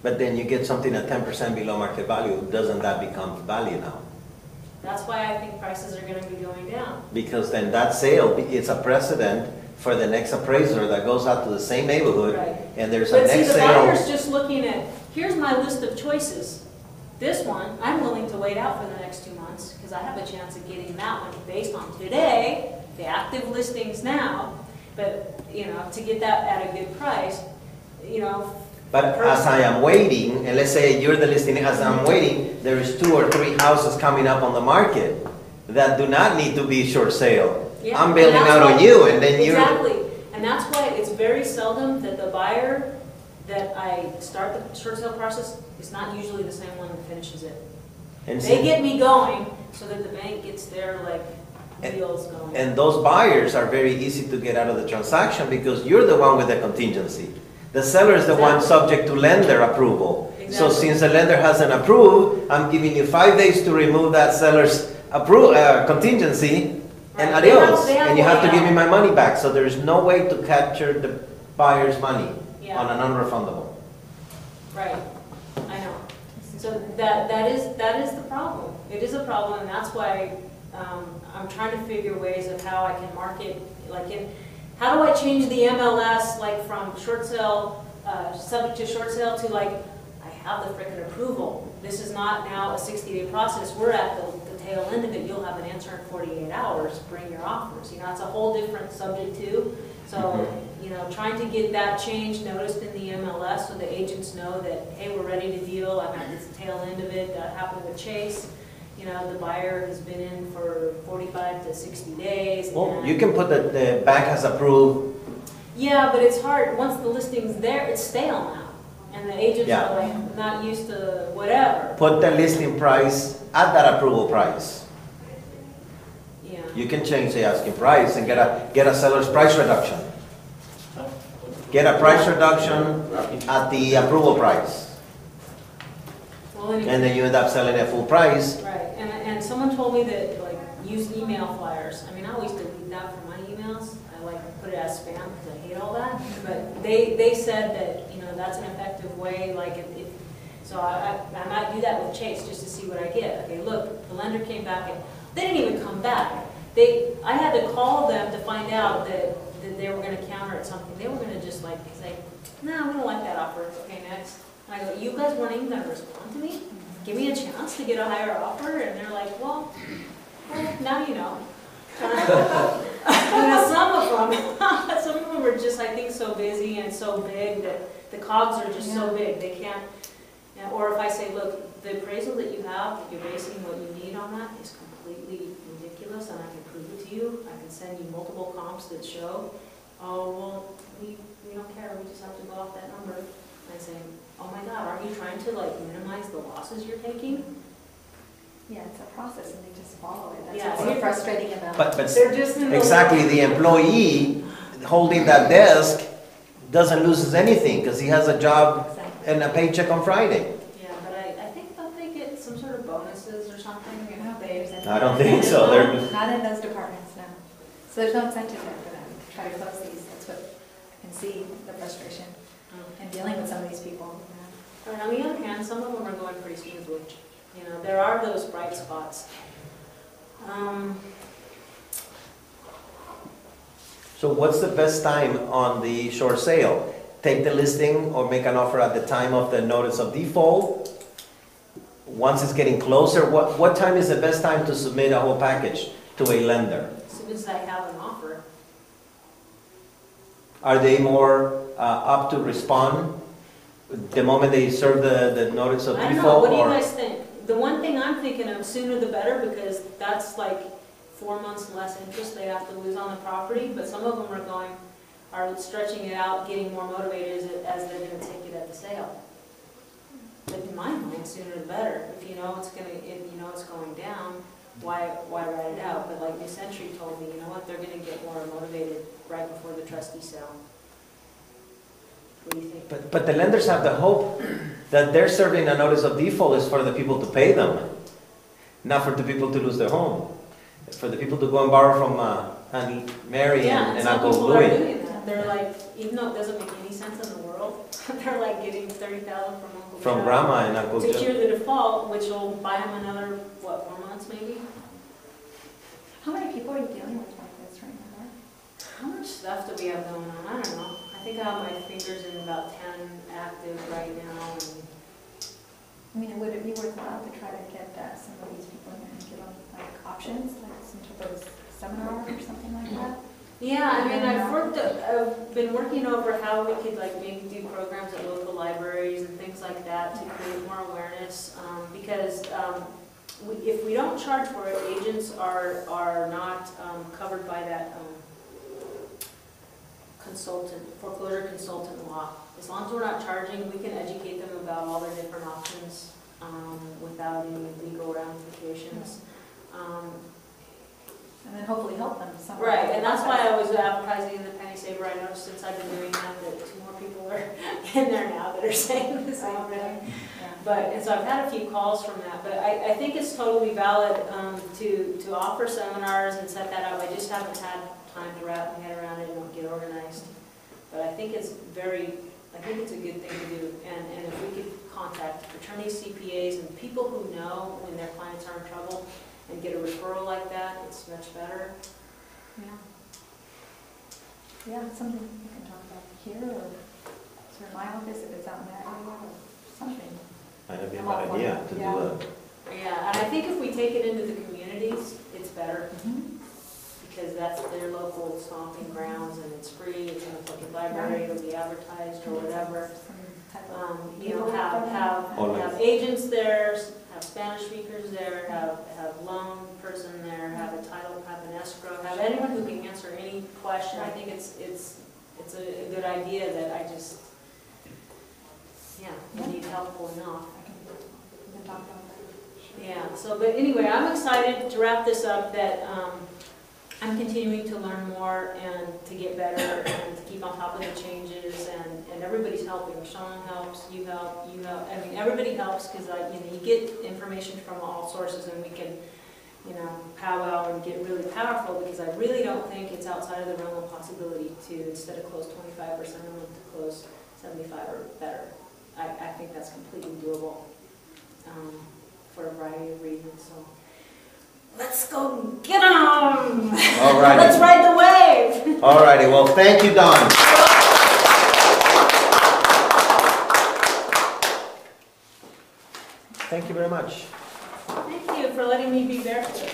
But then you get something at 10% below market value, doesn't that become value now? That's why I think prices are going to be going down. Because then that sale, it's a precedent for the next appraiser that goes out to the same neighborhood, Right. and there's a But see, next the sale. buyer's just looking at, here's my list of choices. This one, I'm willing to wait out for the next 2 months because I have a chance of getting that one based on today, the active listings now. But, you know, to get that at a good price, you know. But as I am waiting, and let's say you're the listing, as I'm waiting, there is 2 or 3 houses coming up on the market that do not need to be short sale. Yeah, I'm bailing out on you, and then you're... Exactly, and that's why it's very seldom that the buyer that I start the short sale process is not usually the same one that finishes it. And They get me going so that the bank gets their deals going. And those buyers are very easy to get out of the transaction because you're the one with the contingency. The seller is the one subject to lender approval. Exactly. So since the lender hasn't approved, I'm giving you 5 days to remove that seller's contingency, and Right. adios. They have And you have to way give me out. my money back. So there's no way to capture the buyer's money Yeah. on a non-refundable. Right, I know. So that is the problem. It is a problem, and that's why I'm trying to figure ways of how I can market, how do I change the MLS from short sale, subject to short sale to I have the frickin' approval. This is not now a 60-day process. We're at the tail end of it. You'll have an answer in 48 hours. Bring your offers. You know, it's a whole different subject too. So, you know, trying to get that change noticed in the MLS so the agents know that, hey, we're ready to deal. I'm at this tail end of it. That happened with Chase. You know, the buyer has been in for 45 to 60 days. Well, you can put that the bank has approved. Yeah, but it's hard. Once the listing's there, it's stale now. And the agents Yeah. are not used to whatever. Put the listing price at that approval price. Yeah. You can change the asking price and get a seller's price reduction. Get a price reduction at the approval price. Well, anyway. And then you end up selling at full price. Right, and someone told me that, use email flyers. I mean, I always delete that from my emails. I put it as spam because I hate all that. But they said that, you know, that's an effective way, so I might do that with Chase just to see what I get. Okay, look, the lender came back and they didn't even come back. I had to call them to find out that they were going to counter at something. They were going to just say, no, we don't like that offer. Okay, next. And I go, you guys weren't even going to respond to me? Give me a chance to get a higher offer? And they're like, well, now you know. You know, some of them are just, I think, so busy and so big that the cogs are just so big, they can't, or if I say, look, the appraisal that you have, that you're basing what you need on that is completely ridiculous, and I can prove it to you. I can send you multiple comps that show, oh, well, we don't care, we just have to go off that number. And I say, oh my God, aren't you trying to minimize the losses you're taking? Yeah, it's a process and they just follow it. That's Yeah, what's so frustrating about it. But They're just in the exactly, the employee holding that desk doesn't lose anything because he has a job and a paycheck on Friday. Yeah, but I think don't they get some sort of bonuses or something? I don't think so. They're Not in those departments, no. So there's no incentive there for them to try to close these. That's what I can see, the frustration in dealing with some of these people. But on the other hand, some of them are going pretty smoothly. You know, there are those bright spots. So what's the best time on the short sale? Take the listing or make an offer at the time of the notice of default? Once it's getting closer, what time is the best time to submit a whole package to a lender? As soon as I have an offer. Are they more up to respond the moment they serve the notice of I don't know, default? what do you Or guys think? The one thing I'm thinking of, sooner the better, because that's 4 months less interest they have to lose on the property, but some of them are stretching it out, getting more motivated as they're going to take it at the sale. But in my mind, sooner the better. If you know it's going down, why write it out? But like New Century told me, you know what, they're going to get more motivated right before the trustee sale. What do you think? But the lenders have the hope that they're serving a notice of default is for the people to pay them, not for the people to lose their home. For the people to go and borrow from Aunt Mary and some Uncle people are Louis. doing that. they're like, even though it doesn't make any sense in the world, they're like getting 30,000 from Uncle From Joe grandma and Uncle to Joe. cure the default, which will buy him another, what, 4 months maybe? How many people are you dealing with like this right now? How much stuff do we have going on? I don't know. I think I have my fingers in about 10 active right now. And I mean, would it be worthwhile to try to get some of these people in and give them like options, like some type of seminar or something like that? yeah, I mean, I've been working over how we could like maybe do programs at local libraries and things like that to create more awareness. Because if we don't charge for it, agents are not covered by that foreclosure consultant law. As long as we're not charging, we can educate them about all their different options without any legal ramifications. And then hopefully help them somewhere. Right, and that's why I was advertising in the Penny Saver. I noticed since I've been doing that 2 more people are in there now that are saying the same thing. Yeah. And so I've had a few calls from that, but I think it's totally valid to offer seminars and set that up. I just haven't had time to wrap my head around it and get organized. But I think it's a good thing to do. And if we could contact attorneys, CPAs, and people who know when their clients are in trouble and get a referral like that, it's much better. Yeah. Yeah, it's something we can talk about here or sort of my office if it's out in that area or something. Might be a good idea to do a. Yeah, and I think if we take it into the communities, it's better. Mm-hmm. Because that's their local stomping grounds and it's free, it's in the public library, it'll be advertised or whatever. Have agents there, have Spanish speakers there, have loan person there, have a title, have an escrow, have anyone who can answer any question. I think it's a good idea that we need help pulling off. We can talk about that. Yeah, so, but anyway, I'm excited to wrap this up that I'm continuing to learn more and to get better and to keep on top of the changes and everybody's helping. Sean helps, you help, I mean, everybody helps because you get information from all sources and we can, powwow and get really powerful because I really don't think it's outside of the realm of possibility to, instead of close 25% of them, to close 75 or better. I think that's completely doable for a variety of reasons. So. Let's go get them! All right. Let's ride the wave! All righty. Well, thank you, Dawn. Thank you very much. Thank you for letting me be barefoot.